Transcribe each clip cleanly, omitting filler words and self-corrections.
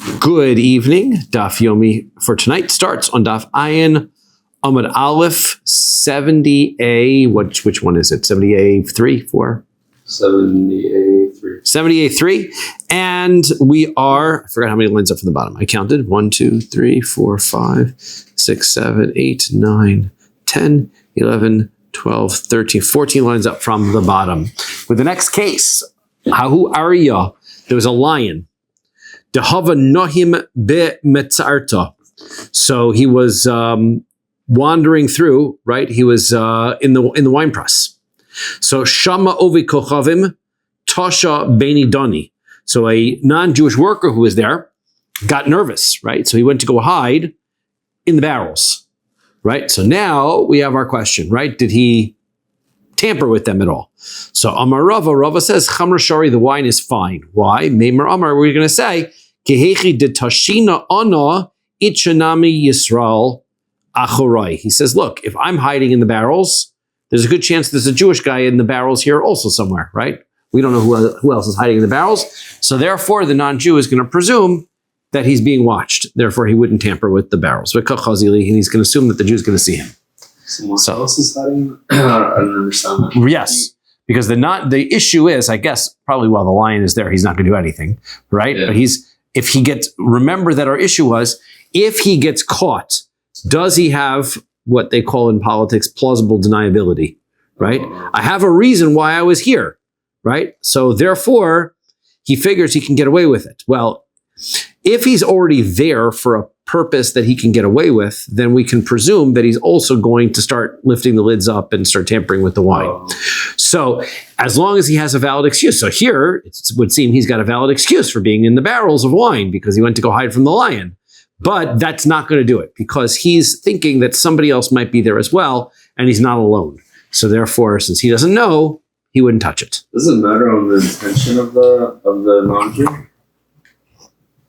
Good evening. Daf Yomi for tonight starts on Daf Ayin Amud Aleph 70a. Which one is it? 70a 3, 4? 70a 3. 70a 3. And we are, I forgot how many lines up from the bottom. I counted 1, 2, 3, 4, 5, 6, 7, 8, 9, 10, 11, 12, 13, 14 lines up from the bottom. With the next case, Hahu Arya, there was a lion. Dehava Nohim be Metzarta. So he was wandering through, right? He was in the wine press. So Shama Ovi Kochavim Tasha Beni Doni. So a non-Jewish worker who was there got nervous, right? So he went to go hide in the barrels, right? So now we have our question, right? Did he tamper with them at all? So Amar Rava says, Chamra Shari, the wine is fine. Why? Meimer Amar, we're going to say, Kehechi de Tashina Ana Ichanami Yisrael Achorai. He says, look, if I'm hiding in the barrels, there's a good chance there's a Jewish guy in the barrels here also somewhere, right? We don't know who else is hiding in the barrels. So therefore, the non-Jew is going to presume that he's being watched. Therefore, he wouldn't tamper with the barrels. And he's going to assume that the Jew is going to see him. Someone else is hiding? I don't understand that. Yes, because the issue is, I guess, probably while the lion is there, he's not going to do anything, right? Yeah. But remember that our issue was, if he gets caught, does he have what they call in politics plausible deniability, right? I have a reason why I was here, right? So therefore, he figures he can get away with it. Well, if he's already there for a purpose that he can get away with, then we can presume that he's also going to start lifting the lids up and start tampering with the wine. So as long as he has a valid excuse. So here, it would seem he's got a valid excuse for being in the barrels of wine because he went to go hide from the lion. But that's not going to do it because he's thinking that somebody else might be there as well, and he's not alone. So therefore, since he doesn't know, he wouldn't touch it. Does it matter on the intention of the non-Jew?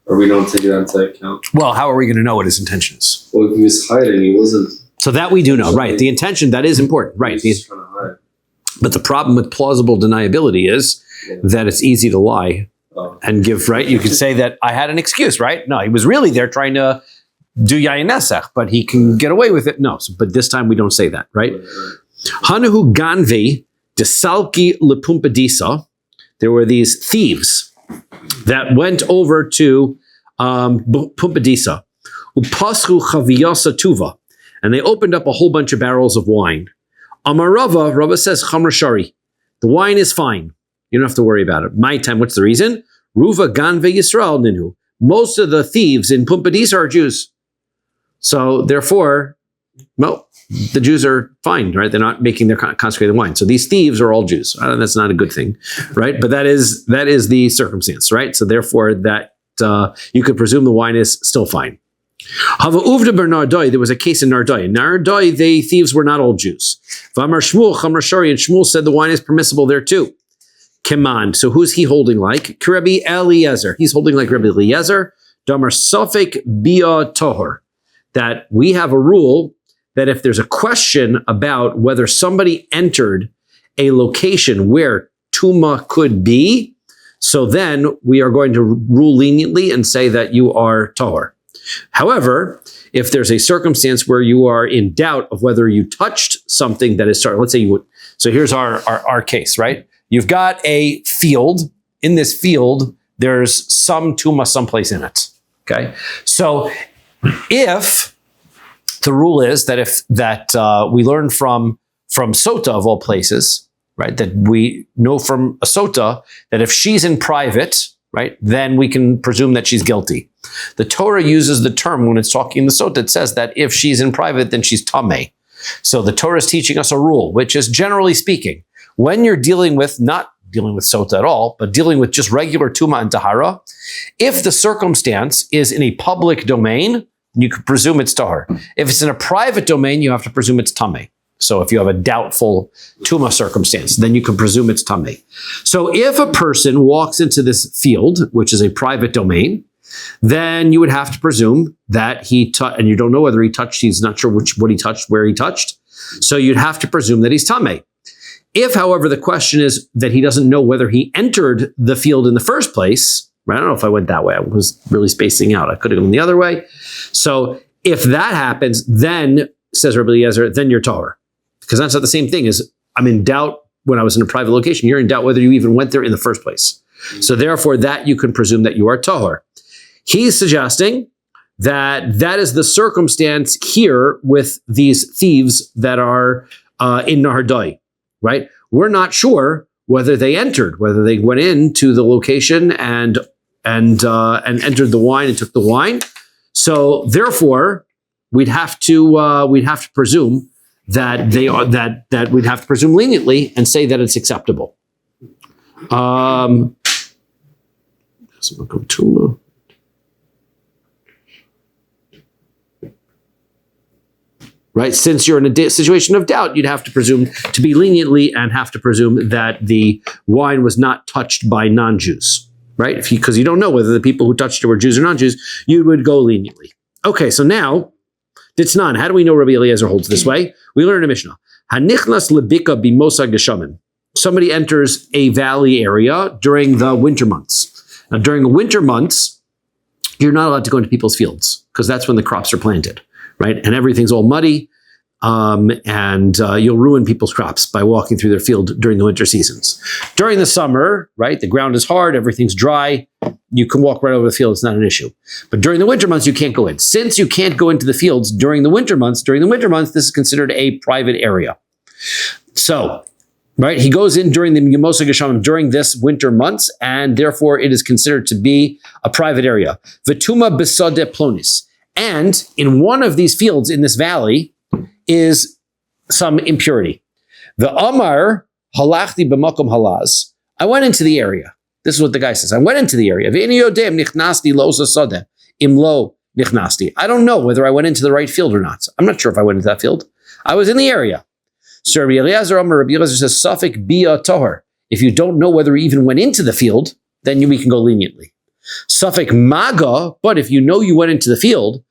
Or we don't take that into account? Well, how are we going to know what his intention is? Well, if he was hiding, he wasn't. So that we do know, right? The intention, that is important, right? He's trying to hide. But the problem with plausible deniability is that it's easy to lie and give, right? You could say that I had an excuse, right? No, he was really there trying to do yayin nesach, but he can get away with it. No, but this time we don't say that, right? Hanahu ganvi desalki lepumpadisa. There were these thieves that went over to Pumpadisa, upaschu chaviyasa tuva, and they opened up a whole bunch of barrels of wine. Amar Rava says, Chamra Shari, the wine is fine. You don't have to worry about it. My time, what's the reason? Ruva ganve Yisrael ninu. Most of the thieves in Pumpadisa are Jews. So therefore, well, the Jews are fine, right? They're not making their consecrated wine. So these thieves are all Jews. That's not a good thing, right? But that is the circumstance, right? So therefore, that you could presume the wine is still fine. Hava uvda ber Nardoi. There was a case in Nardoi. In Nardoi, the thieves were not all Jews. V'amar Shmuel Chamra Shari, and Shmuel said the wine is permissible there too. Keman. So who's he holding like? Rabbi Eliezer. He's holding like Rabbi Eliezer. Damar Sofek Bia Tohor. That we have a rule that if there's a question about whether somebody entered a location where Tuma could be, so then we are going to rule leniently and say that you are Tahor. However, if there's a circumstance where you are in doubt of whether you touched something that is started, let's say you would. So here's our case, right? You've got a field. In this field, there's some Tuma someplace in it. Okay. So if the rule is that we learn from Sota of all places, right? That we know from a Sota that if she's in private, right, then we can presume that she's guilty. The Torah uses the term when it's talking in the Sota. It says that if she's in private, then she's tameh. So the Torah is teaching us a rule, which is generally speaking, when you're not dealing with Sota at all, but dealing with just regular Tuma and Tahara, if the circumstance is in a public domain, you could presume it's tahar. If it's in a private domain, you have to presume it's tameh. So if you have a doubtful tuma circumstance, then you can presume it's tameh. So if a person walks into this field, which is a private domain, then you would have to presume that he touched, and you don't know whether he touched, he's not sure what he touched, where he touched. So you'd have to presume that he's tameh. If, however, the question is that he doesn't know whether he entered the field in the first place, Right? I don't know if I went that way. I was really spacing out. I could have gone the other way. So if that happens, then, says Rabbi Eliezer, then you're tahor. Because that's not the same thing as I'm in doubt when I was in a private location. You're in doubt whether you even went there in the first place. So therefore, that you can presume that you are tahor. He's suggesting that that is the circumstance here with these thieves that are in Nahardai, right? We're not sure whether they entered, whether they went into the location and entered the wine and took the wine. So therefore, we'd have to presume that they are that we'd have to presume leniently and say that it's acceptable. Right? Since you're in a situation of doubt, you'd have to presume to be leniently and have to presume that the wine was not touched by non-Jews. Right? Because you don't know whether the people who touched it were Jews or non-Jews, you would go leniently. Okay, so now, Ditznan, how do we know Rabbi Eliezer holds this way? We learn in a Mishnah. Hanichnas lebika bimosa geshamim. Somebody enters a valley area during the winter months. Now, during the winter months, you're not allowed to go into people's fields because that's when the crops are planted, right? And everything's all muddy, and you'll ruin people's crops by walking through their field during the winter seasons. During the summer, right, the ground is hard, everything's dry, you can walk right over the field, it's not an issue. But during the winter months, you can't go in. Since you can't go into the fields during the winter months, this is considered a private area. So, right, he goes in during the Yemosa Geshamim during this winter months, and therefore it is considered to be a private area. Vituma besode plonis. And in one of these fields in this valley is some impurity. The Amar halachti b'makom halaz. I went into the area. This is what the guy says. I went into the area. V'ini yodem nichnasti lo zasodeh imlo nichnasti. I don't know whether I went into the right field or not. I'm not sure if I went into that field. I was in the area. So Rabbi Eliezer says, Safik bia tahor. If you don't know whether you even went into the field, then we can go leniently. Safik maga, but if you know you went into the field,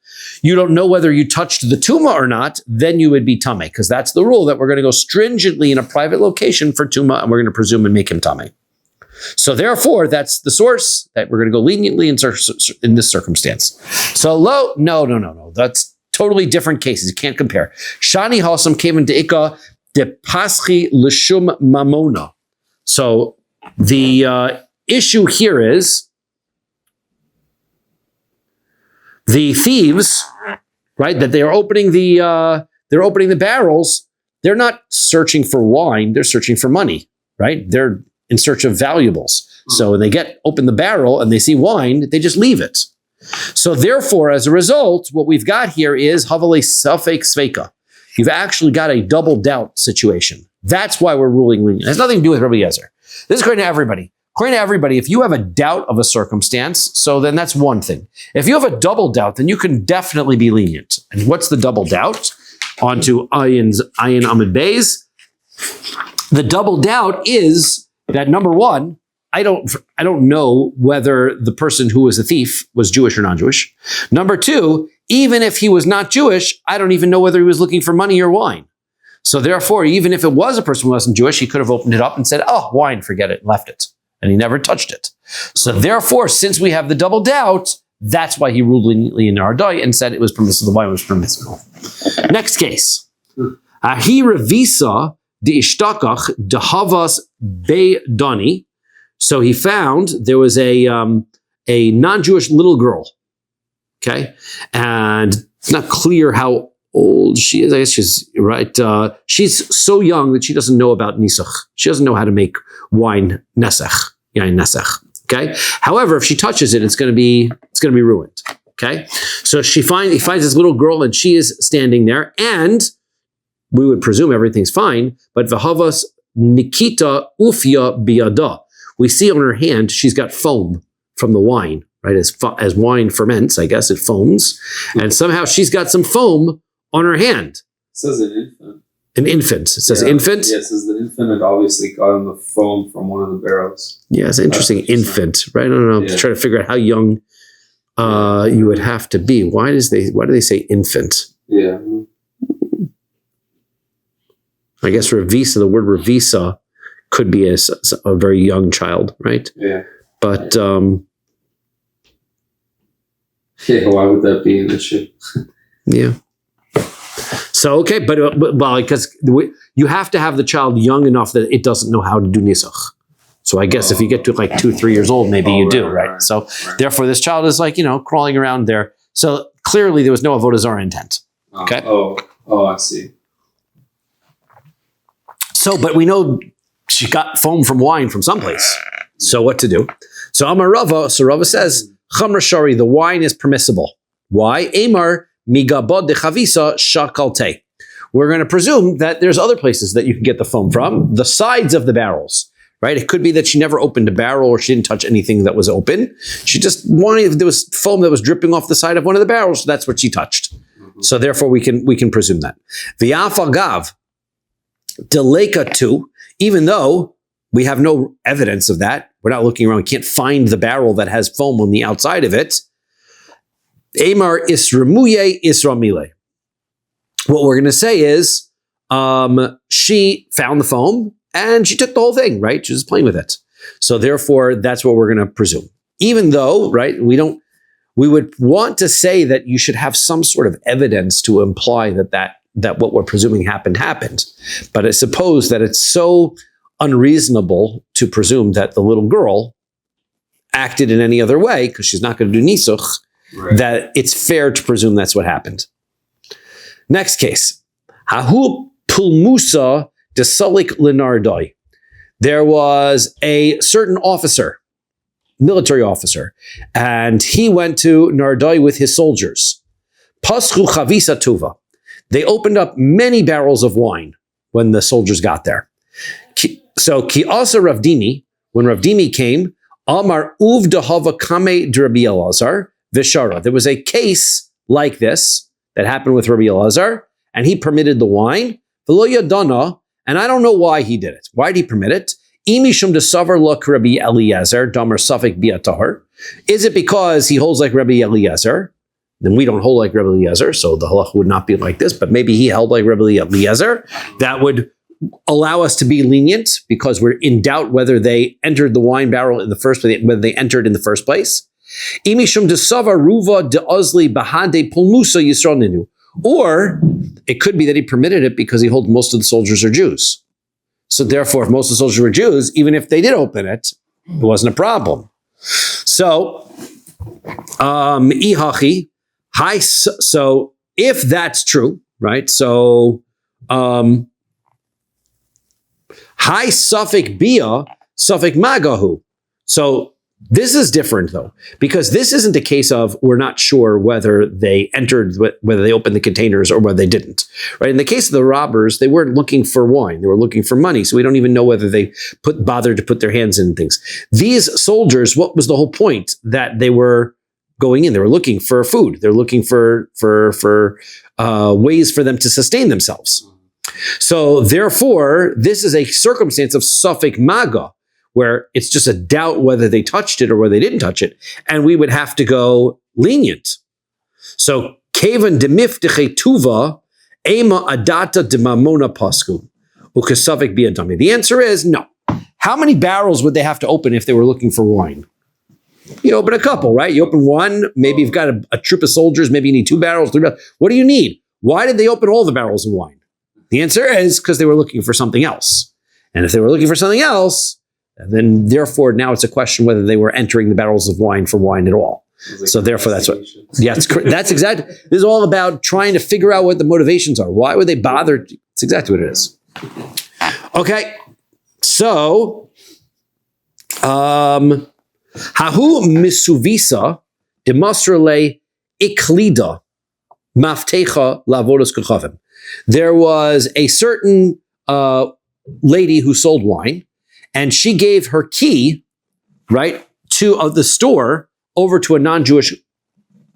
you don't know whether you touched the tuma or not, then you would be tameh, because that's the rule that we're going to go stringently in a private location for tuma, and we're going to presume and make him tameh. So therefore, that's the source that we're going to go leniently in this circumstance. So no. That's totally different cases. You can't compare. Shani Hasam came into Ikka de Paschi Lishum Mamona. So the issue here is the thieves, right? That they are opening the barrels. They're not searching for wine. They're searching for money, right? They're in search of valuables. So when they open the barrel and they see wine, they just leave it. So therefore, as a result, what we've got here is Havale Safek Sveika. You've actually got a double doubt situation. That's why we're ruling lenient. It has nothing to do with Rabbi Eliezer. This is according to everybody. According to everybody, if you have a doubt of a circumstance, so then that's one thing. If you have a double doubt, then you can definitely be lenient. And what's the double doubt? On to Ayin Amid Beis. The double doubt is that number one, I don't know whether the person who was a thief was Jewish or non-Jewish. Number two, even if he was not Jewish, I don't even know whether he was looking for money or wine. So therefore, even if it was a person who wasn't Jewish, he could have opened it up and said, oh, wine, forget it, and left it. And he never touched it. So therefore, since we have the double doubt, that's why he ruled leniently in Ardai and said it was permissible, the wine was permissible. Next case. Ahi revisa de ishtakach de havas be doni. So he found there was a non-Jewish little girl, okay? And it's not clear how old she is. I guess she's right. She's so young that she doesn't know about nisach. She doesn't know how to make wine nesach, yain nesach. Okay. However, if she touches it, it's going to be ruined. Okay. So he finds this little girl, and she is standing there, and we would presume everything's fine. But v'havas nikita ufia biada. We see on her hand she's got foam from the wine, right? As wine ferments, I guess it foams, and somehow she's got some foam on her hand. It says an infant. An infant. It says infant? Yeah, it says the infant had obviously gotten the foam from one of the barrels. Yeah, it's an interesting infant, right? I don't know. I'm trying to figure out how young you would have to be. Why do they say infant? Yeah. I guess revisa, the word revisa could be a very young child, right? Yeah. But Yeah, why would that be an issue? Yeah. So, okay, but because you have to have the child young enough that it doesn't know how to do nisach. So I guess if you get to like 2-3 years old, maybe you do, right? So therefore, this child is like, crawling around there. So clearly there was no Avodah Zara intent. Okay. I see. So, but we know she got foam from wine from someplace. So what to do? So Amar Rava, Rava says, Chamra Shari, the wine is permissible. Why? Amar migabod de chavisa shakalte. We're going to presume that there's other places that you can get the foam from, the sides of the barrels, right? It could be that she never opened a barrel or she didn't touch anything that was open. She just wanted, there was foam that was dripping off the side of one of the barrels, so that's what she touched. So therefore we can presume that. V'yaf agav deleka tu, even though we have no evidence of that, we're not looking around, we can't find the barrel that has foam on the outside of it. Amar isramuye isramile. What we're going to say is, she found the foam and she took the whole thing, right? She was playing with it. So therefore, that's what we're going to presume. Even though, right, we would want to say that you should have some sort of evidence to imply that what we're presuming happened. But I suppose that it's so unreasonable to presume that the little girl acted in any other way, because she's not going to do nisuch, right, that it's fair to presume that's what happened. Next case. Hahu pulmusa desalik linardoi. There was a certain officer, military officer, and he went to Nardoi with his soldiers. Paschu chavisa tuva. They opened up many barrels of wine when the soldiers got there. So ki asa Ravdimi, when Ravdimi came, Amar uv dehava kame d'Rabbi Elazar v'shara. There was a case like this that happened with Rabbi Elazar, and he permitted the wine. V'lo yadana, and I don't know why he did it. Why did he permit it? Imishum desavar lak Rabbi Eliezer damar safek biatahar. Is it because he holds like Rabbi Eliezer? Then we don't hold like Rabbi Eliezer, so the halacha would not be like this. But maybe he held like Rabbi Eliezer. That would allow us to be lenient because we're in doubt whether they entered the wine barrel in the first place, whether they entered in the first place. Imishum desavar ruva deozli bahade pulmusa yisroninu. Or it could be that he permitted it because he holds most of the soldiers are Jews. So therefore, if most of the soldiers were Jews, even if they did open it, it wasn't a problem. So, ihachi, so if that's true, right? So, high suffix bia, suffix magahu. So this is different though, because this isn't a case of we're not sure whether they entered, whether they opened the containers or whether they didn't, right? In the case of the robbers, they weren't looking for wine. They were looking for money. So we don't even know whether they bothered to put their hands in things. These soldiers, what was the whole point? That they were going in, they were looking for food. They're looking for ways for them to sustain themselves. So therefore, this is a circumstance of suffix maga, where it's just a doubt whether they touched it or whether they didn't touch it. And we would have to go lenient. So, kevan demifteche tuva, ema adata demamona pasku, ukasavik biadami. The answer is no. How many barrels would they have to open if they were looking for wine? You open a couple, right? You open one, maybe you've got a troop of soldiers, maybe you need 2 barrels, 3 barrels. What do you need? Why did they open all the barrels of wine? The answer is because they were looking for something else. And if they were looking for something else, then therefore now it's a question whether they were entering the barrels of wine for wine at all. Like so therefore that's what, that's exactly, this is all about trying to figure out what the motivations are. Why would they bother? It's exactly what it is. Okay. So, hahu misuvisa demonstrale iklida maftecha lavodas kuchavim. There was a certain lady who sold wine, and she gave her key, right, to the store over to a non-Jewish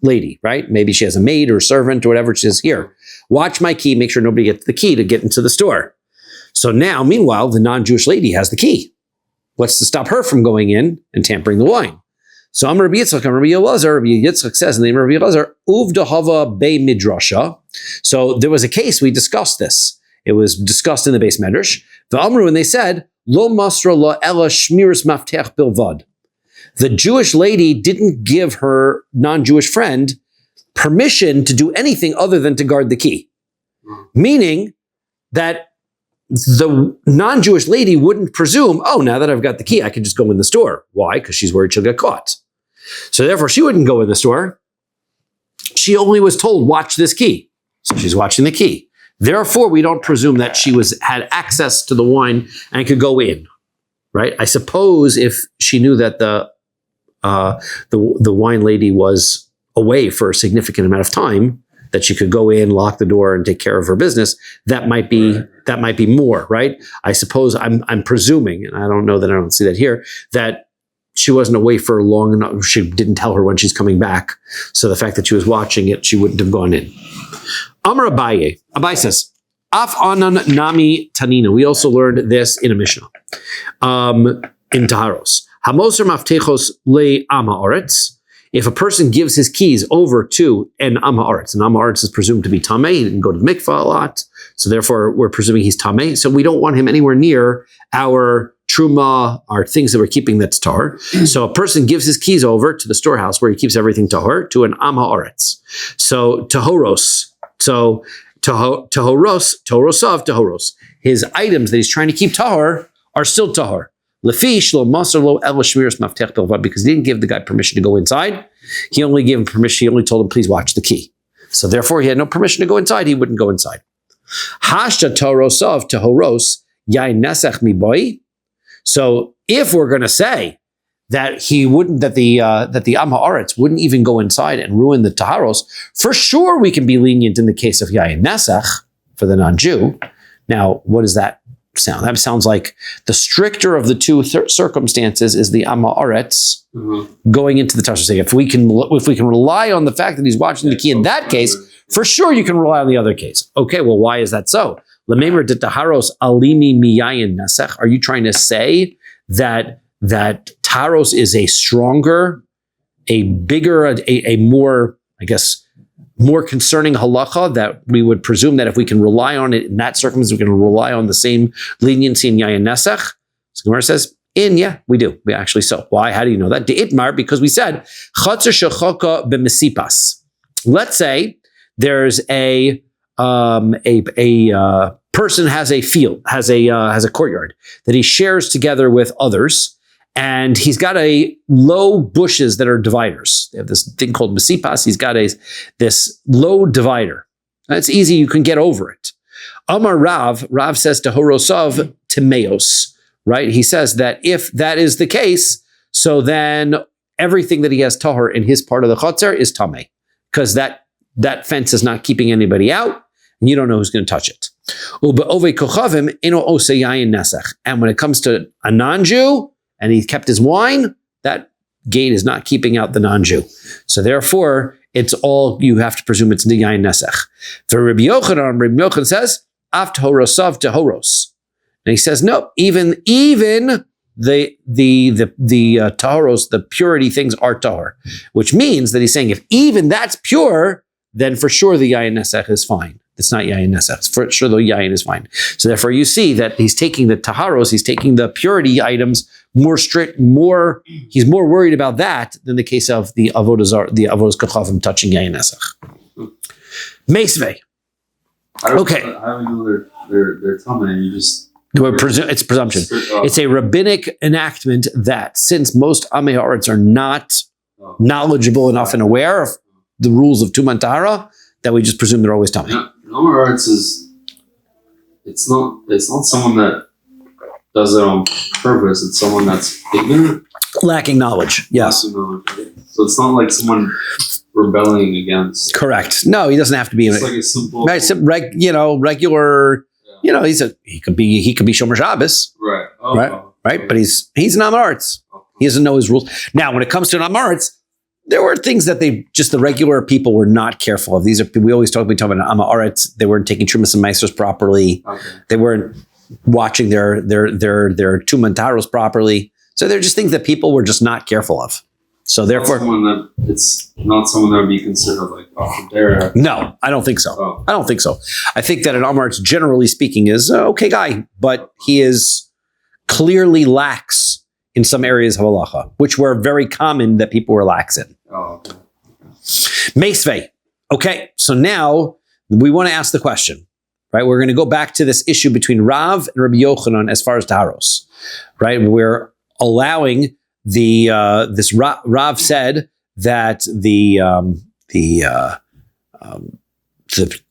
lady, right? Maybe she has a maid or a servant or whatever. She says, here, watch my key, make sure nobody gets the key to get into the store. So now, meanwhile, the non-Jewish lady has the key. What's to stop her from going in and tampering the wine? So Rabbi Yitzchak and Rabbi Elazar, Rabbi Yitzchak says in the name of Rabbi Elazar, Uv dehava be midrasha. So there was a case, we discussed this. It was discussed in the base medrash. The Amru, and they said, Lo masra la ela shmiras maftech bilvad. the Jewish lady didn't give her non-Jewish friend permission to do anything other than to guard the key. Meaning that the non-Jewish lady wouldn't presume, oh, now that I've got the key, I can just go in the store. Why? Because she's worried she'll get caught. So therefore, she wouldn't go in the store. She only was told, watch this key. So she's watching the key. Therefore, we don't presume that she had access to the wine and could go in, right? I suppose if she knew that the wine lady was away for a significant amount of time, that she could go in, lock the door, and take care of her business, that might be more, right? I suppose I'm presuming, and I don't know that I don't see that here, that she wasn't away for long enough. She didn't tell her when she's coming back. So the fact that she was watching it, she wouldn't have gone in. Amar Abaye. Abaye says, Af anan nami tanina. We also learned this in a Mishnah. In Taharos. Hamoser maftechos le ama oretz. If a person gives his keys over to an Amma Aretz, and Amma Aretz is presumed to be Tameh, he didn't go to the mikvah a lot, so therefore we're presuming he's Tameh, so we don't want him anywhere near our Truma, our things that we're keeping that's Tahor. So a person gives his keys over to the storehouse where he keeps everything Tahor, to an Amma Aretz. So Tahoros, Tahorosav Tahoros. His items that he's trying to keep Tahor are still Tahor. Lefish lo maser lo el shmiras maftech bilvad, because he didn't give the guy permission to go inside. He only gave him permission. He only told him, please watch the key. So therefore, he had no permission to go inside. He wouldn't go inside. Hashta torosav tehoros yain nesech mi boy. So if we're going to say that he wouldn't, that the Am Haaretz wouldn't even go inside and ruin the taharos, for sure we can be lenient in the case of yain nesech for the non-Jew. Now, what does that sound? That sounds like the stricter of the two circumstances is the Am Haaretz going into the Tashar. If we can rely on the fact that he's watching the key in that case, for sure you can rely on the other case. Okay, well, why is that so? Lamemer de taharos alimi miyayin nasech. Are you trying to say that taharos is a stronger, a bigger, a more, I guess, more concerning halacha, that we would presume that if we can rely on it in that circumstance, we can rely on the same leniency in yayin nesech? So Gemara says, yeah, we do. We actually so. Why? How do you know that? De'itmar, because we said, chatzar shechoka b'mesipas. Let's say there's a person has a field, has a courtyard that he shares together with others, and he's got low bushes that are dividers. They have this thing called mesipas. He's got this low divider. That's easy. You can get over it. Amar Rav says to Horosav Timeos, right? He says that if that is the case, so then everything that he has tahor in his part of the chatzar is tameh, because that fence is not keeping anybody out, and you don't know who's going to touch it. And when it comes to a non-Jew, and he kept his wine, that gate is not keeping out the non-Jew. So therefore, it's all, you have to presume it's the yayin nesech. For Rabbi Yochanan says, af tahorosav tahoros. And he says, no, even the tahoros, the purity things are tahor, which means that he's saying if even that's pure, then for sure the yayin nesech is fine. It's not yayin nesech. For sure the yayin is fine. So therefore you see that he's taking the taharos, he's taking the purity items more strict, he's more worried about that than the case of the Avodah Zara, the Avodah Kachavim touching yayin nesech. Meisvei. Okay. How do you know they're telling you just... It's presumption. It's a rabbinic enactment that since most Amei Haaretz are not knowledgeable enough and aware of the rules of Tuman Tahara, that we just presume they're always Tamei. Amei Haaretz is, it's not someone that does it on purpose. It's someone that's ignorant. Lacking knowledge, yes. So it's not like someone rebelling against. Correct. No, he doesn't have to be. It's like a simple... regular... Yeah. He could be Shomer Shabbos. Right. Right. But he's an Am Haaretz. He doesn't know his rules. Now, when it comes to an Am Haaretz, there were things that the regular people were not careful of. We always talk about Am Haaretz. They weren't taking Trumas and Meisters properly. Okay. They weren't watching their Tuman Taharos properly. So they're just things that people were just not careful of. So therefore, it's not someone that would be considered like Avodah. No, I don't think so. Oh. I don't think so. I think that an Am Haaretz, generally speaking, is an okay guy, but he is clearly lacks in some areas of halacha, which were very common that people were lax in. Oh, okay. Meisvei. Okay, so now we want to ask the question, right? We're going to go back to this issue between Rav and Rabbi Yochanan as far as taharos, right? We're allowing this Rav said that the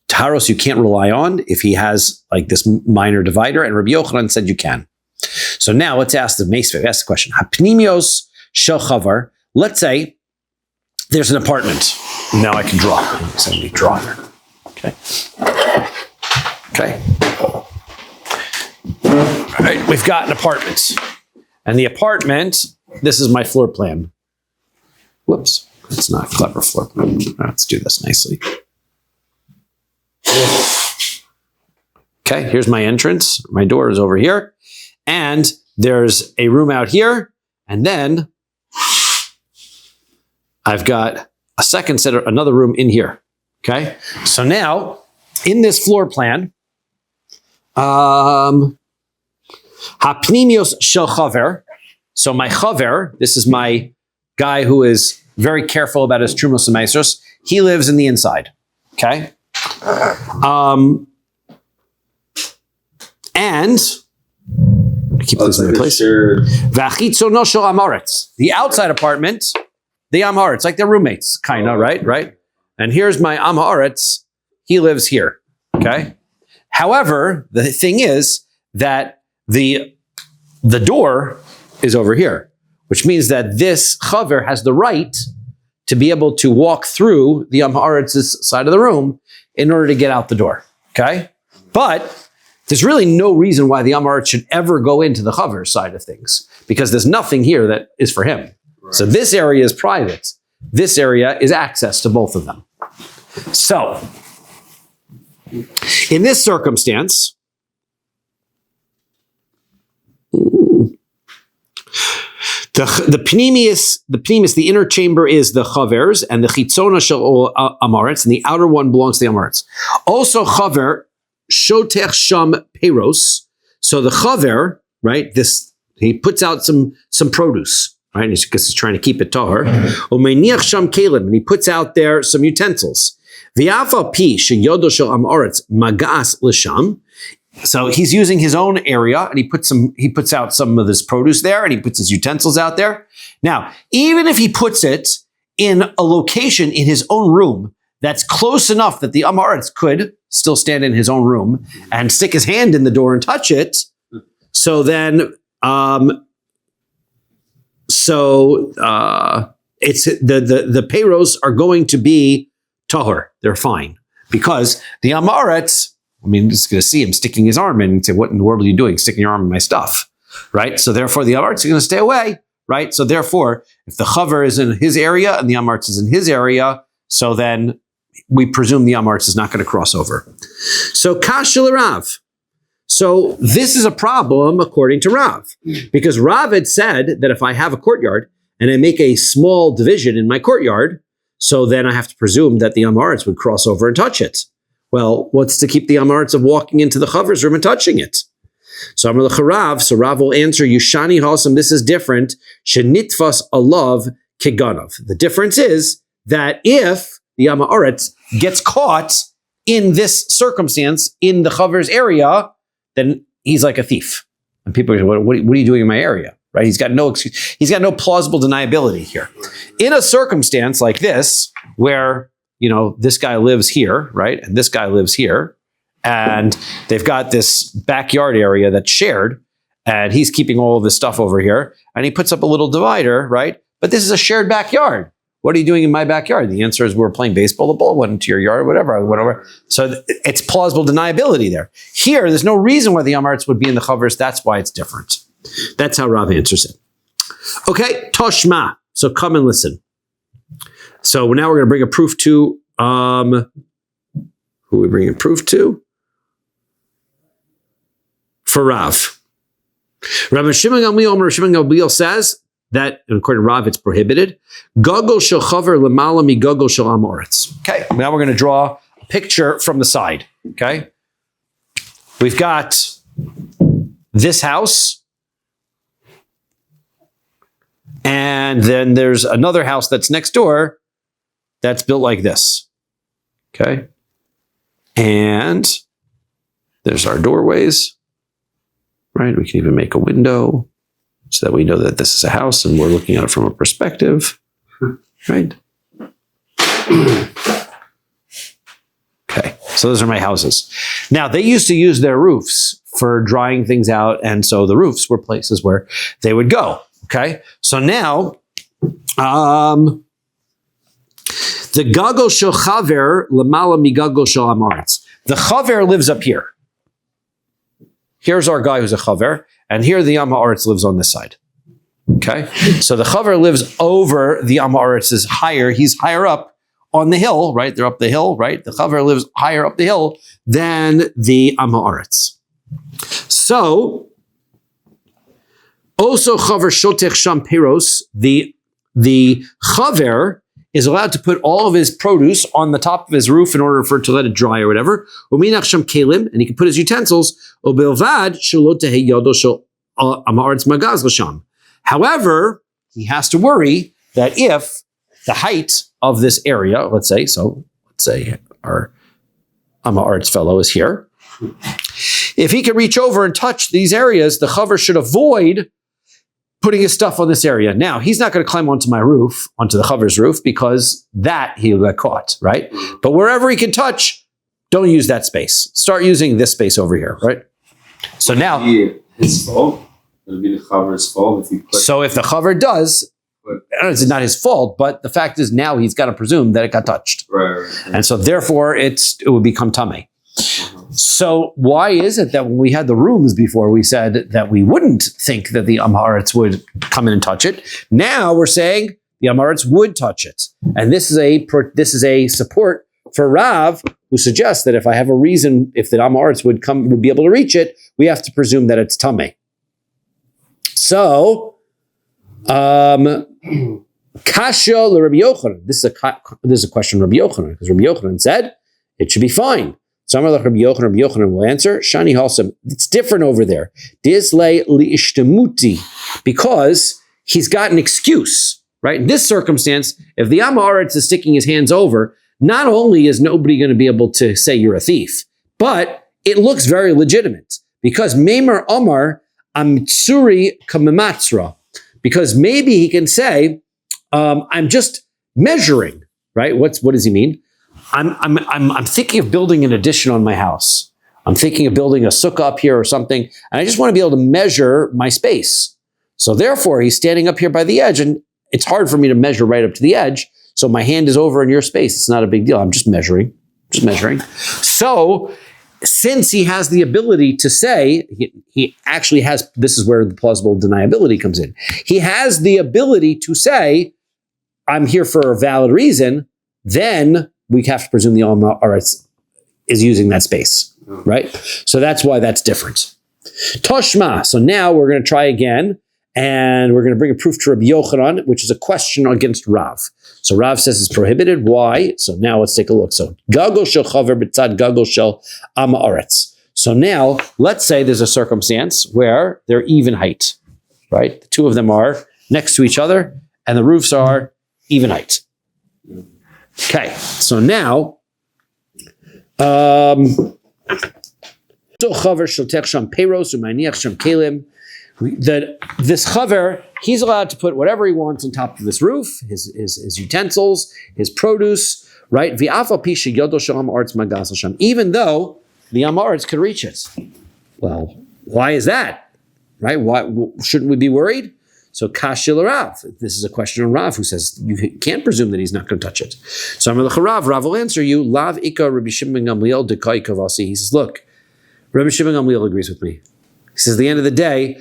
taharos you can't rely on if he has like this minor divider, and Rabbi Yochanan said you can. So now let's ask the Meisvei. Ask the question. Hapnimios shel chavar. Let's say there's an apartment. Now I can draw. So let me draw here. Okay. Okay. All right. We've got an apartment. And the apartment, this is my floor plan. Whoops. It's not a clever floor plan. Let's do this nicely. Okay. Here's my entrance. My door is over here. And there's a room out here. And then I've got a second set of another room in here. Okay. So now in this floor plan, hapnimios shel chaver. So my chaver, this is my guy who is very careful about his trumos and meisros. He lives in the inside. Okay. And keep this in the place. V'achitzono shel amoretz. The outside apartment, the Am Haaretz, like they're roommates, kind of, right? And here's my Am Haaretz. He lives here, okay? However, the thing is that the door is over here, which means that this chaver has the right to be able to walk through the Am Haaretz's side of the room in order to get out the door, okay? But there's really no reason why the Am Haaretz should ever go into the chaver side of things, because there's nothing here that is for him. Right. So this area is private. This area is access to both of them. So, in this circumstance, the pneumius, the inner chamber is the chavers, and the chitzona shel amaretz, and the outer one belongs to the amaretz. Also, chaver shotech sham peros. So the chaver, right? He puts out some produce, right? Because he's trying to keep it tahor. Umeniach sham kelim, and he puts out there some utensils. V'afa pi sheyodo shel amaretz magas l'sham. So he's using his own area, and he puts out some of this produce there, and he puts his utensils out there. Now, even if he puts it in a location in his own room that's close enough that the Am Haaretz could still stand in his own room and stick his hand in the door and touch it, so then, it's the payros are going to be tahor. They're fine because the Am Haaretz, I mean, just going to see him sticking his arm in and say, what in the world are you doing, sticking your arm in my stuff, right? So therefore, the Am Haaretz are going to stay away, right? So therefore, if the chaver is in his area and the Am Haaretz is in his area, so then we presume the Am Haaretz is not going to cross over. So kashel Rav. So this is a problem according to Rav, because Rav had said that if I have a courtyard and I make a small division in my courtyard, so then I have to presume that the Am Haaretz would cross over and touch it. Well, what's to keep the Am Haaretz of walking into the chaver's room and touching it? So Amar lecha Rav, so Rav will answer, Yushani Hasam, this is different. Shenitfas alav keganav. The difference is that if the Am Haaretz gets caught in this circumstance in the chaver's area, then he's like a thief. And people are saying, what are you doing in my area? Right? He's got no excuse. He's got no plausible deniability here. In a circumstance like this, where this guy lives here, right? And this guy lives here. And they've got this backyard area that's shared. And he's keeping all of this stuff over here. And he puts up a little divider, right? But this is a shared backyard. What are you doing in my backyard? The answer is we're playing baseball. The ball went into your yard, whatever. So it's plausible deniability there. Here, there's no reason why the Am Haaretz would be in the chavers. That's why it's different. That's how Rav answers it. Okay, Toshma. So come and listen. So now we're going to bring a proof to, who are we bringing a proof to? For Rav. Rabbi Shimon Gamliel says that, and according to Rav, it's prohibited. Gogol shel chaver lemala mi gogol shel Am Haaretz. Okay, now we're going to draw a picture from the side. Okay, we've got this house, And then there's another house that's next door that's built like this. Okay. And there's our doorways, right? We can even make a window so that we know that this is a house and we're looking at it from a perspective, right? Okay, so those are my houses. Now, they used to use their roofs for drying things out, and so the roofs were places where they would go, okay? So now, the Gagol Shel Chaver Lamala Migagol Shel Amaretz. The Chaver lives up here. Here's our guy who's a Chaver, and here the Amaretz lives on this side. Okay? So the Chaver lives over the Amaretz is higher. He's higher up on the hill, right? They're up the hill, right? The Chaver lives higher up the hill than the Amaretz. So, also Chaver Shotech Sham Peros, the Chaver is allowed to put all of his produce on the top of his roof in order for it to let it dry or whatever. Uminach Sham Kelim, and he can put his utensils. Ubilvad Shalot Tehe Yodo Shel Amaretz Magaz L'Sham. However, he has to worry that if the height of this area, let's say our Amaretz fellow is here, if he can reach over and touch these areas, the Chaver should avoid putting his stuff on this area. Now, he's not going to climb onto my roof, onto the Chaver's roof, because that he'll get caught, right? But wherever he can touch, don't use that space. Start using this space over here, right? So now, his fault. It'll be the Chaver's fault if you put. So if the Chaver does, it's not his fault, but the fact is now he's got to presume that it got touched, right. And so therefore it would become tamei. So why is it that when we had the rooms before, we said that we wouldn't think that the Amaretz would come in and touch it? Now we're saying the Amaretz would touch it. And this is a support for Rav, who suggests that if I have a reason, if the Amaretz would be able to reach it, we have to presume that it's tamei. So, Kasha Rabbi Yochanan. This is a question of Rabbi Yochanan, because Rabbi Yochanan said it should be fine. So Rabbi Yochanan will answer, Shani Halsam, it's different over there. Dislay li ishtamuti, because he's got an excuse, right? In this circumstance, if the Amaretz is sticking his hands over, not only is nobody going to be able to say you're a thief, but it looks very legitimate, because Meimer Amar Amtsuri Kamamatsra, because maybe he can say, I'm just measuring, right? What does he mean? I'm thinking of building an addition on my house. I'm thinking of building a sukkah up here or something, and I just want to be able to measure my space. So therefore, he's standing up here by the edge, and it's hard for me to measure right up to the edge. So my hand is over in your space. It's not a big deal. I'm just measuring. So since he has the ability to say, he actually has, this is where the plausible deniability comes in. He has the ability to say, I'm here for a valid reason, then we have to presume the Amaretz is using that space, right? So that's why that's different. Toshma. So now we're going to try again, and we're going to bring a proof to Rabbi Yochanan, which is a question against Rav. So Rav says it's prohibited. Why? So now let's take a look. So Gagol Shel Chaver B'tzad Gagol Shel Amaretz. So now let's say there's a circumstance where they're even height, right? The two of them are next to each other, and the roofs are even height. Okay, so now, that this chaver, he's allowed to put whatever he wants on top of this roof, his utensils, his produce, right? Even though the Amaretz could reach it. Well, why is that? Right? Why shouldn't we be worried? So Kashil Rav. This is a question on Rav, who says you can't presume that he's not going to touch it. So Rav will answer you. Lav Ika Rabbi Shimon Gamliel Dekai Kavasi. He says, look, Rabbi Shimon Gamliel agrees with me. He says, at the end of the day,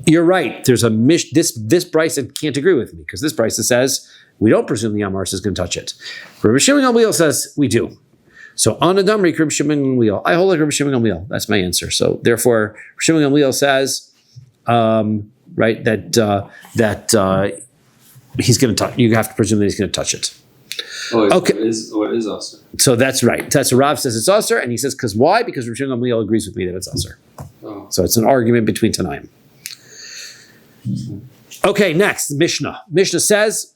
you're right. There's a this Bryson can't agree with me, because this Bryson says we don't presume the Amaretz is going to touch it. Rabbi Shimon Gamliel says we do. So Anadamri Rabbi Shimon Gamliel. I hold like Rabbi Shimon Gamliel. That's my answer. So therefore, Rabbi Shimon Gamliel says, right, that he's going to touch. You have to presume that he's going to touch it. Okay. It is Asr. So that's right. That's what Rav says it's Asr, and he says, because why? Because Rabbi Shimon Gamliel agrees with me that it's Asr. Oh. So it's an argument between Tanaim. Okay, next, Mishnah. Mishnah says,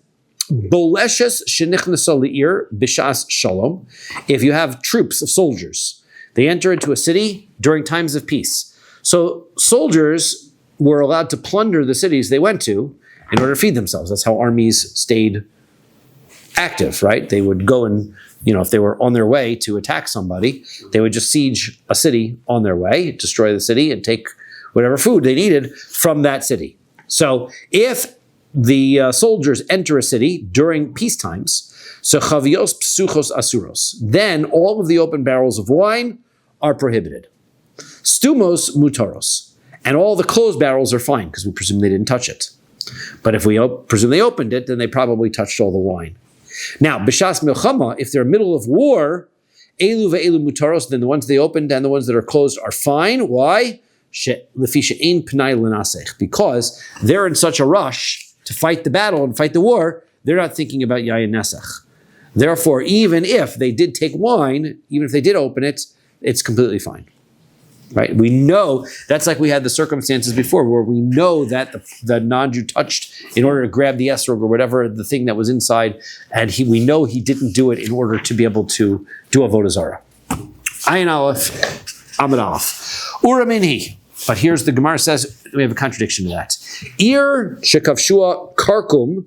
Boleshes shenichnaso le'ir b'shas shalom. If you have troops of soldiers, they enter into a city during times of peace. So soldiers were allowed to plunder the cities they went to in order to feed themselves. That's how armies stayed active, right? They would go and, if they were on their way to attack somebody, they would just siege a city on their way, destroy the city, and take whatever food they needed from that city. So if the soldiers enter a city during peace times, so chavios psuchos asuros, then all of the open barrels of wine are prohibited. Stumos mutaros, and all the closed barrels are fine because we presume they didn't touch it. But if we presume they opened it, then they probably touched all the wine. Now, b'shas milchama, if they're middle of war, elu ve'elu mutaros, then the ones they opened and the ones that are closed are fine. Why? Because they're in such a rush to fight the battle and fight the war, they're not thinking about yayin nesach. Therefore, even if they did take wine, even if they did open it, it's completely fine. Right? We know, that's like we had the circumstances before where we know that the non-Jew touched in order to grab the esrog or whatever, the thing that was inside, and we know he didn't do it in order to be able to do Avodah Zara. Ayin Aleph, Amid Aleph. Uraminhi. But here's the Gemara says, we have a contradiction to that. Ir shekavshua karkum.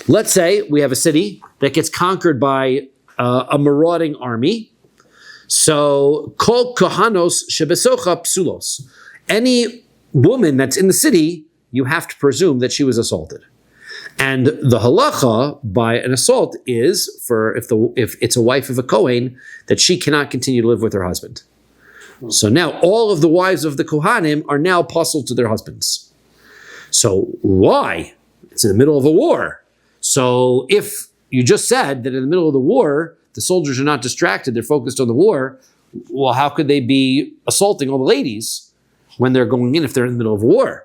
Let's say we have a city that gets conquered by a marauding army. So, kol kohanos shebesocha psulos. Any woman that's in the city, you have to presume that she was assaulted. And the halacha by an assault is for if it's a wife of a Kohen, that she cannot continue to live with her husband. So now all of the wives of the Kohanim are now puzzled to their husbands. So why? It's in the middle of a war. So if you just said that in the middle of the war, the soldiers are not distracted, they're focused on the war, well, how could they be assaulting all the ladies when they're going in if they're in the middle of a war?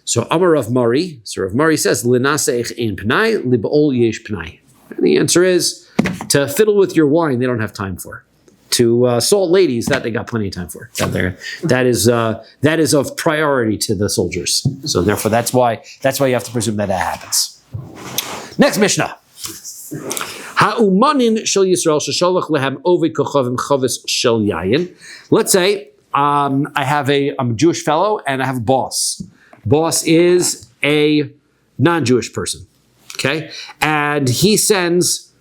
So Amar Rav Mari, so Rav Mari says, L'naseich ein pnai, lib'ol yesh pnai. And the answer is, to fiddle with your wine, they don't have time for. To assault ladies, that they got plenty of time for. That is of priority to the soldiers. So therefore, that's why you have to presume that happens. Next Mishnah. Ha'umanin shel Yisrael sheshalach lehem ovei kochavim chavis shel yayin. Let's say I'm a Jewish fellow and I have a boss. Boss is a non-Jewish person, okay, and he sends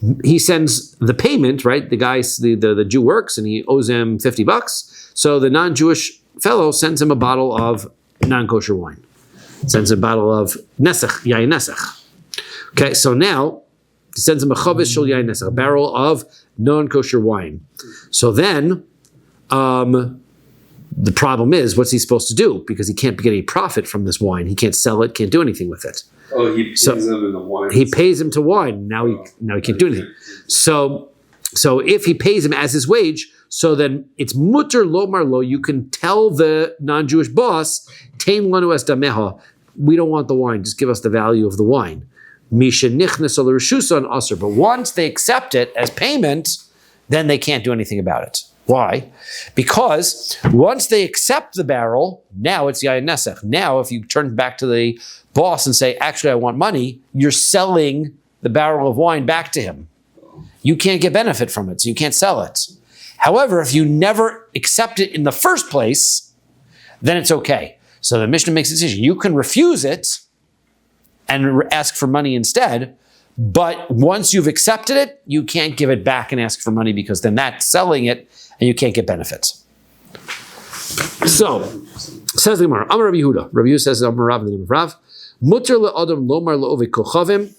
the payment. Right, the Jew works and he owes him $50. So the non-Jewish fellow sends him a bottle of non-kosher wine. Sends a bottle of nesach, yayin nesach. Okay, so now he sends him a chavis shel yayin nesach, a barrel of non-kosher wine. So then, the problem is, what's he supposed to do? Because he can't get any profit from this wine. He can't sell it, can't do anything with it. Oh, he pays him in the wine. He pays him to wine. Now he can't do anything. So if he pays him as his wage, so then it's mutter lomar lo. You can tell the non-Jewish boss, tein lanu es dameha. We don't want the wine. Just give us the value of the wine. Misha nichnas al rishusa aser. But once they accept it as payment, then they can't do anything about it. Why? Because once they accept the barrel, now it's yayin nesach. Now, if you turn back to the boss and say, actually, I want money, you're selling the barrel of wine back to him. You can't get benefit from it, so you can't sell it. However, if you never accept it in the first place, then it's okay. So the Mishnah makes a decision. You can refuse it and ask for money instead, but once you've accepted it, you can't give it back and ask for money because then that's selling it and you can't get benefits. So, says the Gemara, Amar Rabbi Yehuda. Rabbi Yehuda says, Amar Rav in the name of Rav, Mutter le'adam lomar le'ovei kochavim.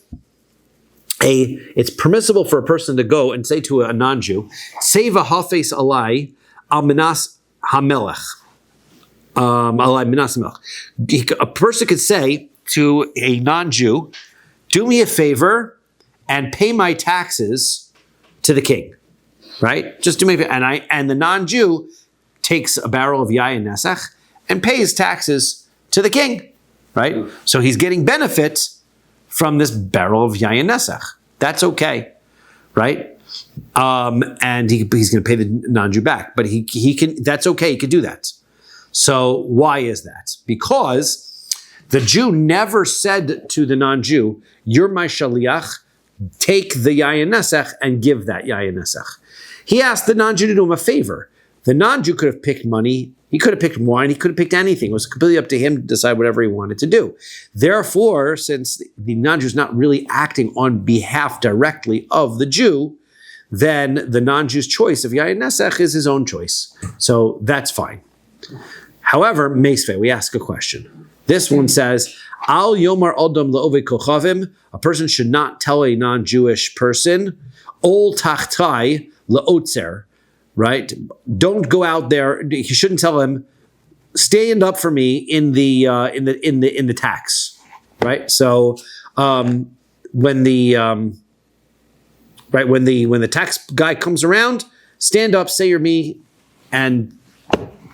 It's permissible for a person to go and say to a non-Jew, Seva hafes alai al minas hamelech. Alai minas hamelech. A person could say to a non-Jew, do me a favor and pay my taxes to the king. Right? Just do me a favor. And the non-Jew takes a barrel of yayin nesach and pays taxes to the king. Right? So he's getting benefit from this barrel of yayin nesach. That's okay. Right? And he's going to pay the non-Jew back. But he can, that's okay. He can do that. So why is that? Because The Jew never said to the non-Jew, "You're my shaliach, take the yayin nesach and give that yayin nesach." He asked the non-Jew to do him a favor. The non-Jew could have picked money, he could have picked wine, he could have picked anything. It was completely up to him to decide whatever he wanted to do. Therefore, since the non-Jew is not really acting on behalf directly of the Jew, then the non-Jew's choice of yayin nesach is his own choice. So that's fine. However, meisveh, we ask a question. This one says, Al yomar adam la'ove kochavim, a person should not tell a non-Jewish person, ol tachtai la'otzer, right? Don't go out there. He shouldn't tell him, stand up for me in the tax, right? So when the tax guy comes around, stand up, say you're me, and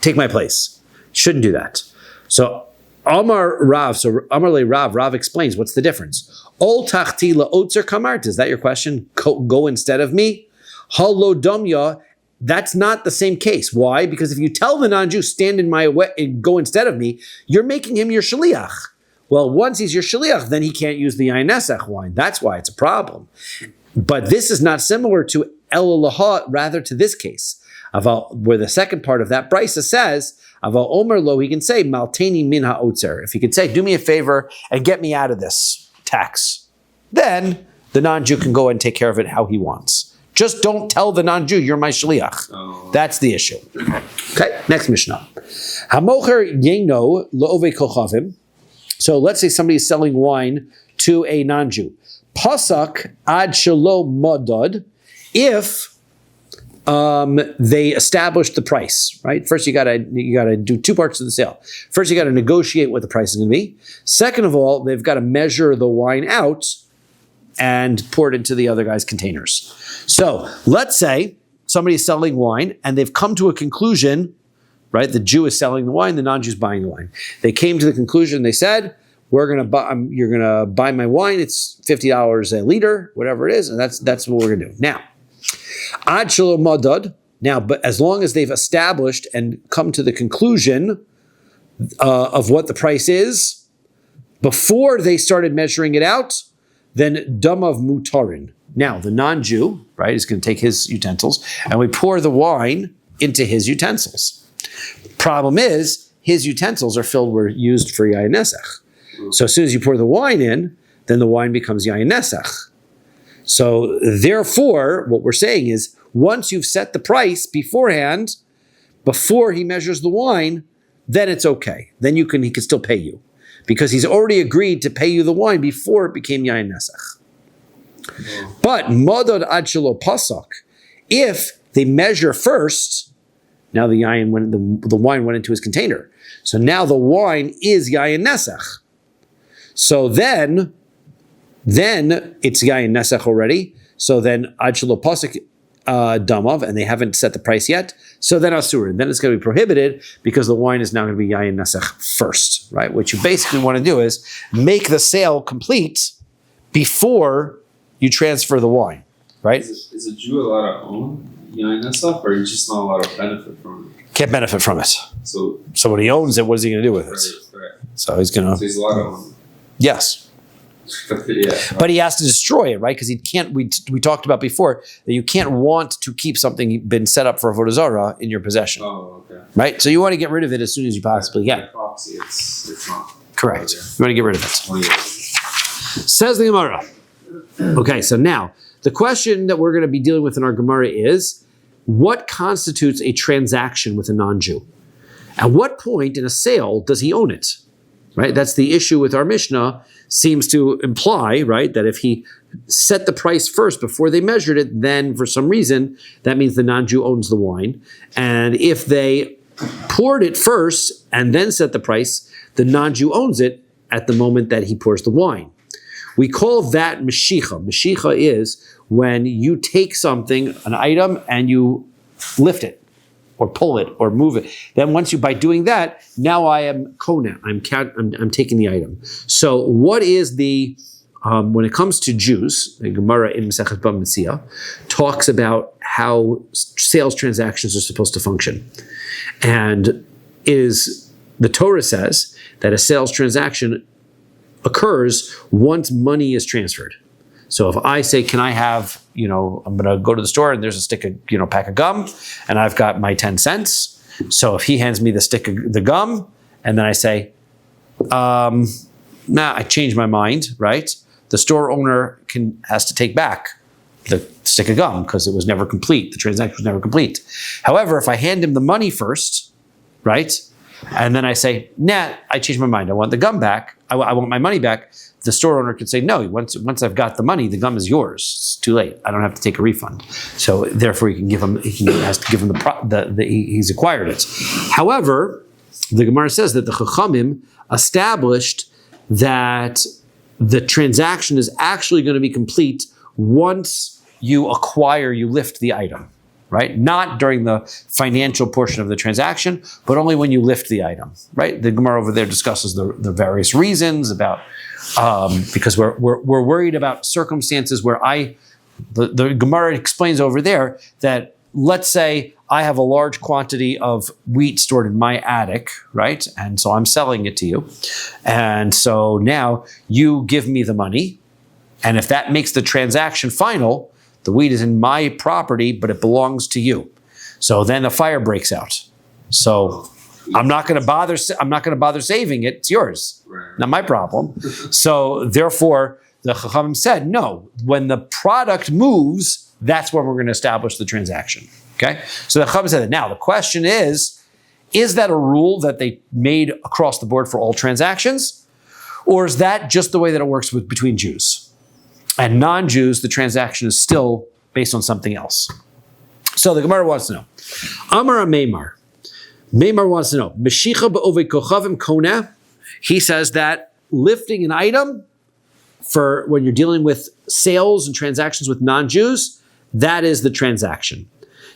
take my place. Shouldn't do that. So Amar Le Rav explains what's the difference. Ol tachti la'otzer kamart, is that your question? Go instead of me? Halo damya, that's not the same case. Why? Because if you tell the non-Jew, stand in my way and go instead of me, you're making him your shaliach. Well, once he's your shaliach, then he can't use the yayin nesach wine. That's why it's a problem. But this is not similar to El Laha, rather to this case, where the second part of that brisa says, Aval Omer Lo, he can say, Malteni min ha'otzer. If he could say, do me a favor and get me out of this tax, then the non-Jew can go and take care of it how he wants. Just don't tell the non-Jew, you're my shaliach. That's the issue. Okay, next Mishnah. Hamocher yeno lo'ove kochavim. So let's say somebody is selling wine to a non-Jew. Pasak ad shelo modod. If they established the price, right? First, you gotta do two parts of the sale. First, you gotta negotiate what the price is gonna be. Second of all, they've got to measure the wine out and pour it into the other guy's containers. So let's say somebody's selling wine and they've come to a conclusion, right? The Jew is selling the wine, the non-Jew is buying the wine. They came to the conclusion, they said, you're gonna buy my wine, it's $50 a liter, whatever it is, and that's what we're gonna do. Now, Ad shelo madad. Now, but as long as they've established and come to the conclusion of what the price is, before they started measuring it out, then damav mutarin. Now, the non-Jew, right, is going to take his utensils, and we pour the wine into his utensils. Problem is, his utensils are used for yayin nesach. So as soon as you pour the wine in, then the wine becomes yayin nesach. So therefore, what we're saying is, once you've set the price beforehand, before he measures the wine, then it's okay. Then he can still pay you, because he's already agreed to pay you the wine before it became yayin nesach. But modod ad shelo pasak, if they measure first, now the wine went into his container, so now the wine is yayin nesach. So then it's yayin nesach already. So then ad shelo pasuk damav, and they haven't set the price yet. So then asur, and then it's going to be prohibited because the wine is now going to be yayin nesach first, right? What you basically want to do is make the sale complete before you transfer the wine, right? Is a Jew allowed to own yayin nesach, or are you just not allowed to benefit from it? Can't benefit from it. So when he owns it, what is he going to do with it? Right. So he's going to. So he's allowed to own it. Yes. Yeah. But he has to destroy it, right? Because he can't. We talked about before that you can't want to keep something been set up for Avodah Zara in your possession. Oh, okay. Right? So you want to get rid of it as soon as you possibly can. By proxy, it's not. Correct. Okay. You want to get rid of it. Oh, yeah. Says the Gemara. Okay, so now the question that we're going to be dealing with in our Gemara is, what constitutes a transaction with a non-Jew? At what point in a sale does he own it? Right? That's the issue with our Mishnah. Seems to imply, right, that if he set the price first before they measured it, then for some reason, that means the non-Jew owns the wine. And if they poured it first and then set the price, the non-Jew owns it at the moment that he pours the wine. We call that meshicha. Meshicha is when you take something, an item, and you lift it, or pull it, or move it. Then by doing that, now I am kona. I'm taking the item. So what is when it comes to Jews, the Gemara in Masechet Bava Metzia talks about how sales transactions are supposed to function. And the Torah says that a sales transaction occurs once money is transferred. So if I say, can I have, I'm going to go to the store and there's a stick of, pack of gum, and I've got my 10 cents. So if he hands me the stick of the gum, and then I say, I changed my mind, right? The store owner has to take back the stick of gum because it was never complete. The transaction was never complete. However, if I hand him the money first, right? And then I say, I changed my mind. I want the gum back. I want my money back. The store owner could say, no, once I've got the money, the gum is yours. It's too late. I don't have to take a refund. So therefore he has to give him he's acquired it. However, the Gemara says that the Chachamim established that the transaction is actually going to be complete once you lift the item, right? Not during the financial portion of the transaction, but only when you lift the item, right? The Gemara over there discusses the various reasons about, because we're worried about circumstances where the Gemara explains over there that, let's say I have a large quantity of wheat stored in my attic, right? And so I'm selling it to you. And so now you give me the money. And if that makes the transaction final, the wheat is in my property, but it belongs to you. So then the fire breaks out. So I'm not going to bother saving it. It's yours, not my problem. So therefore, the Chachamim said, no, when the product moves, that's when we're going to establish the transaction. Okay? So the Chachamim said that. Now, the question is that a rule that they made across the board for all transactions? Or is that just the way that it works between Jews? And non-Jews, the transaction is still based on something else. So the Gemara wants to know. Amar Meimar. Meimar wants to know. Meshicha be'ovei kochavim kona. He says that lifting an item for when you're dealing with sales and transactions with non-Jews, that is the transaction.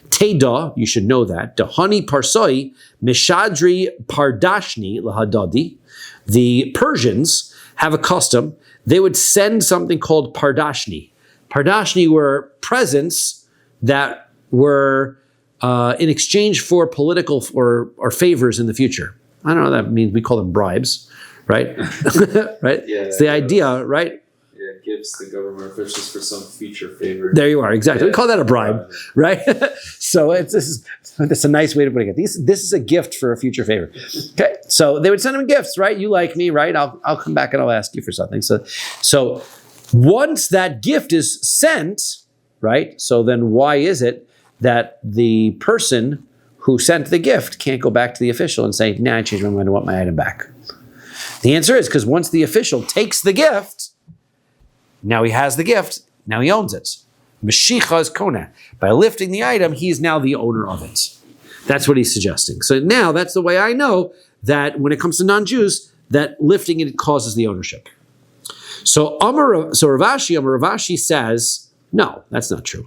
Teda, you should know that. Dahani parsoi mishadri pardashni lahadadi. The Persians have a custom. They would send something called pardashni. Pardashni were presents that were in exchange for political or favors in the future. I don't know what that means. We call them bribes, right? Right? Yeah, it's the idea, right? Yeah, gifts to government officials for some future favor. There you are, exactly. Yeah. We call that a bribe, right? So that's a nice way to put it. This is a gift for a future favor. Okay, so they would send him gifts, right? You like me, right? I'll come back and I'll ask you for something. So once that gift is sent, right? So then why is it that the person who sent the gift can't go back to the official and say, I changed my mind, I want my item back? The answer is because once the official takes the gift, now he has the gift, now he owns it. Meshicha is kona. By lifting the item, he's now the owner of it. That's what he's suggesting. So now that's the way I know that when it comes to non-Jews, that lifting it causes the ownership. So Ravashi says, no, that's not true.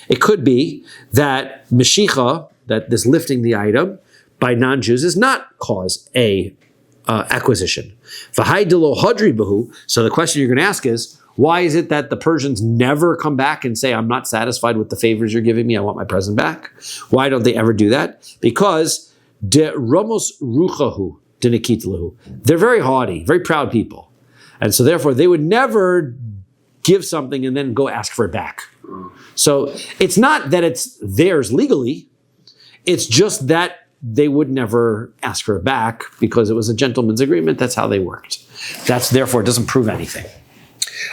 It could be that Meshicha, that this lifting the item by non-Jews, does not cause a acquisition. So the question you're going to ask is, why is it that the Persians never come back and say, I'm not satisfied with the favors you're giving me, I want my present back? Why don't they ever do that? Because de romos ruchahu de nikitlahu. They're very haughty, very proud people. And so therefore they would never give something and then go ask for it back. So it's not that it's theirs legally, it's just that they would never ask for it back because it was a gentleman's agreement. That's how they worked. Therefore, it doesn't prove anything.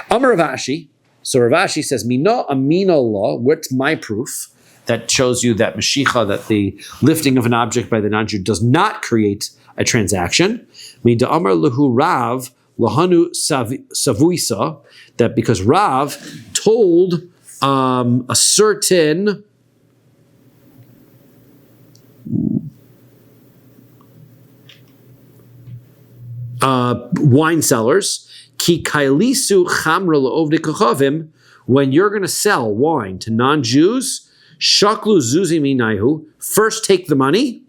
Amar Ravashi. So Ravashi says, Mina amina law. What's my proof that shows you that Mashicha, that the lifting of an object by the non-Jew does not create a transaction? Mida Amar Lahu Rav Lahanu Savuisa, that because Rav told a certain wine sellers, ki kailisu chamra le'ovdei kochavim, when you're going to sell wine to non-Jews, shaklu zuzi minayhu, first take the money,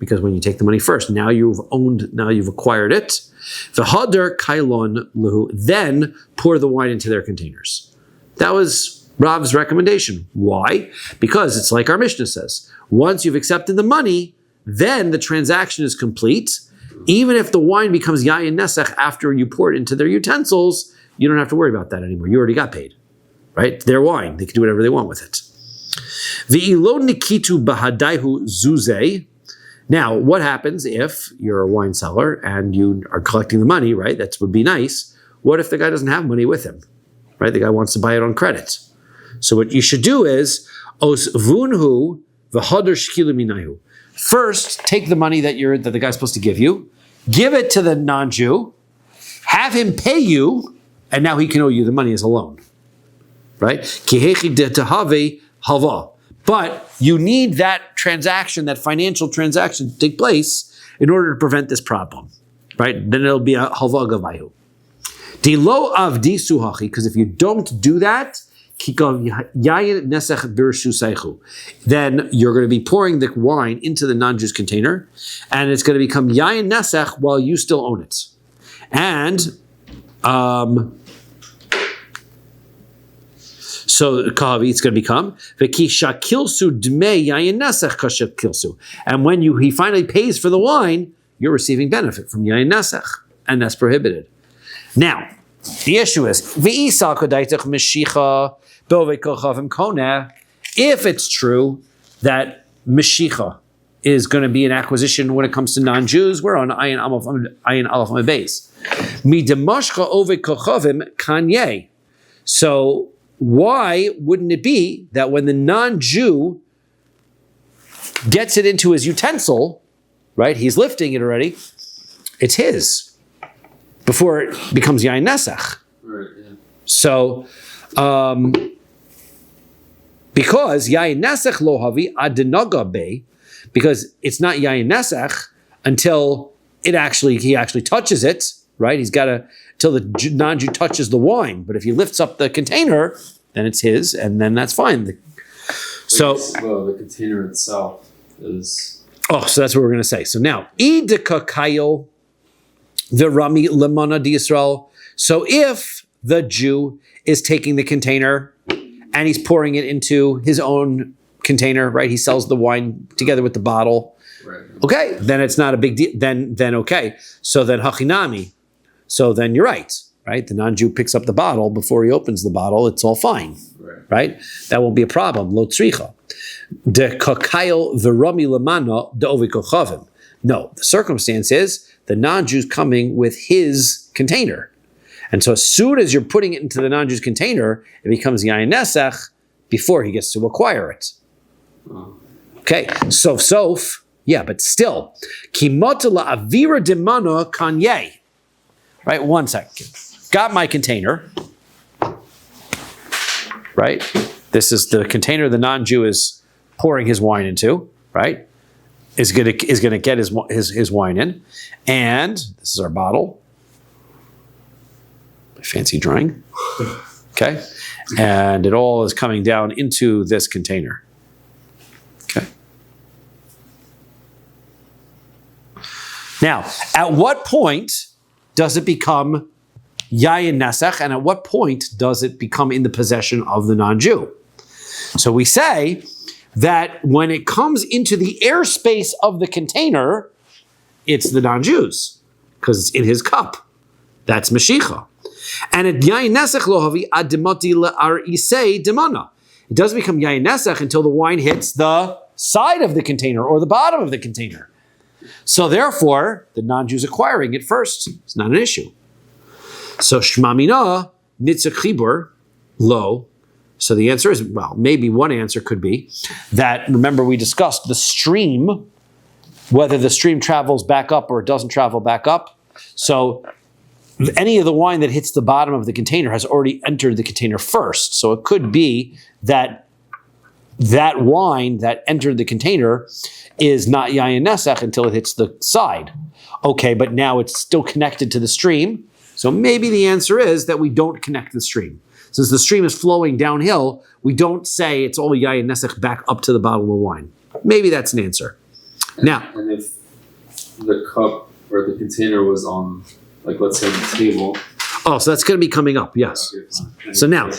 because when you take the money first, now you've acquired it. V'hadar kailon lehu, then pour the wine into their containers. That was Rav's recommendation. Why? Because it's like our Mishnah says, once you've accepted the money, then the transaction is complete. Even if the wine becomes yayin nesach after you pour it into their utensils, you don't have to worry about that anymore. You already got paid, right? Their wine, they can do whatever they want with it. V'ilo nikitu bahadaihu zuzeh. Now, what happens if you're a wine seller and you are collecting the money, right? That would be nice. What if the guy doesn't have money with him, right? The guy wants to buy it on credit. So what you should do is, os vunhu v'hodar shkilu minayu. First, take the money that the guy's supposed to give you, give it to the non-Jew, have him pay you, and now he can owe you the money as a loan, right? Kihechi detahave hava. But you need that transaction, that financial transaction, to take place in order to prevent this problem, right? Then it'll be a hava gavayu. Dilo avdi suhachi, because if you don't do that, then you're going to be pouring the wine into the non-Jew's container, and it's going to become yayin nesech while you still own it. And so kahavi, it's going to become v'kisha kilsu dmei yayin nesech kasha kilsu. And when he finally pays for the wine, you're receiving benefit from yayin nesech, and that's prohibited. Now, the issue is v'isa kodaitach meshicha. If it's true that Meshicha is going to be an acquisition when it comes to non-Jews, we're on Ayin Aleph on base. Midamashcha ove kochavim kanye. So why wouldn't it be that when the non-Jew gets it into his utensil, right? He's lifting it already. It's his before it becomes Yain Nesach. Right. Yeah. So. Because yayin nesach lo havi adinaga be, because it's not yayin nesach until he actually touches it, right? He's got to till the non-Jew touches the wine. But if he lifts up the container, then it's his, and then that's fine. The container itself is. Oh, so that's what we're going to say. So now, idika kayo v'rami lemana d'Yisrael. So if the Jew is taking the container and he's pouring it into his own container, right? He sells the wine together with the bottle. Right. Okay, then it's not a big deal. Then okay. So then hachinami. So then you're right? The non-Jew picks up the bottle before he opens the bottle. It's all fine, right? That won't be a problem. Lo tzricha. De kakayel v'rami lemana de'ovi kochavim. No, the circumstance is the non-Jew's coming with his container. And so as soon as you're putting it into the non-Jew's container, it becomes yayin nesach before he gets to acquire it. Okay, sof, yeah, but still. Kimota la'avira demana kanye. Right, 1 second. Got my container. Right? This is the container the non-Jew is pouring his wine into, right? Is gonna get his wine in. And this is our bottle. Fancy drawing. Okay. And it all is coming down into this container. Okay. Now, at what point does it become yayin nesach, and at what point does it become in the possession of the non-Jew? So we say that when it comes into the airspace of the container, it's the non-Jew's, because it's in his cup. That's Meshicha. And at yayin nesach lo havi adimati le'ar isei demana. It doesn't become yayin nesach until the wine hits the side of the container or the bottom of the container. So therefore, the non-Jew's acquiring it first. It's not an issue. So shmamina nitzach chibur lo. So the answer is, well, maybe one answer could be that, remember we discussed the stream, whether the stream travels back up or it doesn't travel back up. So any of the wine that hits the bottom of the container has already entered the container first. So it could be that wine that entered the container is not yayin nesach until it hits the side. Okay, but now it's still connected to the stream. So maybe the answer is that we don't connect the stream. Since the stream is flowing downhill, we don't say it's all yayin nesach back up to the bottle of wine. Maybe that's an answer. And if the cup or the container was on, like, let's say, the table. Oh, so that's going to be coming up, yes. Okay, so now,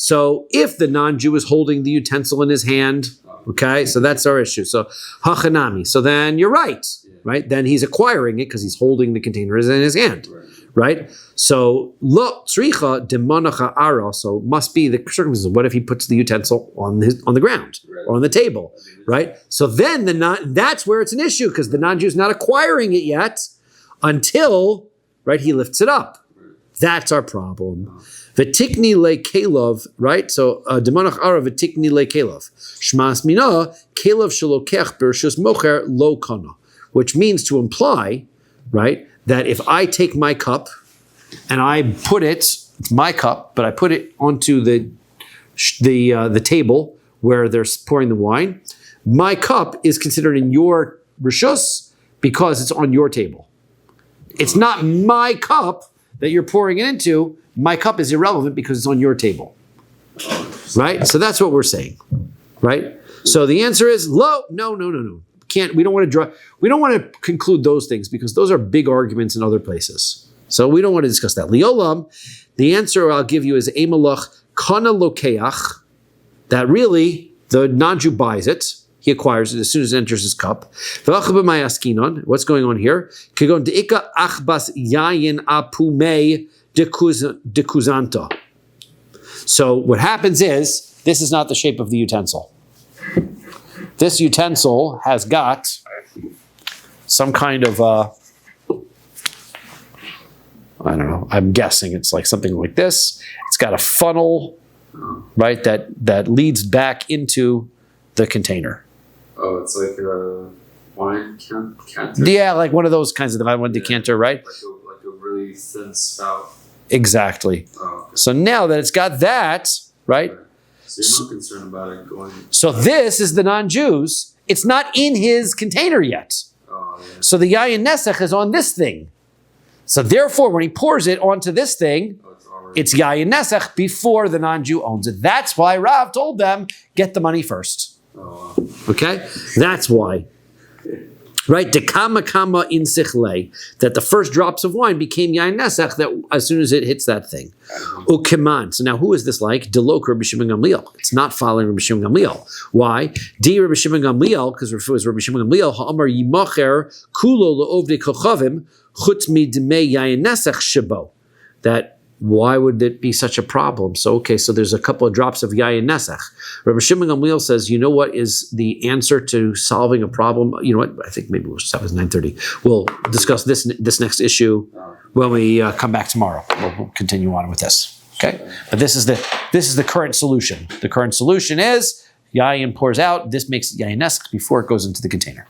So if the non-Jew is holding the utensil in his hand, okay, so that's our issue. So hachanami. So then you're right, right? Then he's acquiring it because he's holding the container in his hand, right? So lo tzricha demanacha ara. So must be the circumstances. What if he puts the utensil on the ground or on the table, right? So then that's where it's an issue because the non-Jew is not acquiring it yet until he lifts it up. That's our problem. V'tikni le kelov, right? So demanach ara v'tikni le kelov. Shmas mina kelov shalokech b'rishus mocher lo kana, which means to imply, right, that if I take my cup and I put it's my cup, but I put it onto the table where they're pouring the wine, my cup is considered in your rishus because it's on your table. It's not my cup that you're pouring it into. My cup is irrelevant because it's on your table, right? So that's what we're saying, right? So the answer is no. We don't want to conclude those things because those are big arguments in other places. So we don't want to discuss that. Liolam, the answer I'll give you is emalach kana lokeach, that really the non-Jew buys it. He acquires it as soon as it enters his cup. What's going on here? So what happens is, this is not the shape of the utensil. This utensil has got some kind of, I don't know, I'm guessing it's like something like this. It's got a funnel, right, that leads back into the container. Oh, it's like a wine canter? Yeah, like one of those kinds of one decanter, right? Like a really thin spout. Exactly. Oh, okay. So now that it's got that, right? So you're not concerned about it going... So this is the non-Jews. It's not in his container yet. Oh, yeah. So the yayin nesach is on this thing. So therefore, when he pours it onto this thing, it's yayin nesach before the non-Jew owns it. That's why Rav told them, get the money first. Oh, wow. Okay? That's why. Right? Dekama kama in sichle, that the first drops of wine became yain nesach that as soon as it hits that thing. Ukeman. So now who is this like? Delok Rabbi Shimon Gamliel. It's not following Rabbi Shimon Gamliel. Why? Di Rabbi Shimon Gamliel, because it was Rabbi Shimon Gamliel, ha'amar yimacher kulo le'ovdei kochavim chutz midmei yain nesach shebo. That why would it be such a problem? So there's a couple of drops of yayin nesach. Rabbi Shimon Gamliel says, you know what is the answer to solving a problem? You know what? I think maybe we'll stop at 9:30. We'll discuss this next issue when we come back tomorrow. We'll continue on with this. Okay, but this is the current solution. The current solution is yayin pours out. This makes it yayin nesach before it goes into the container.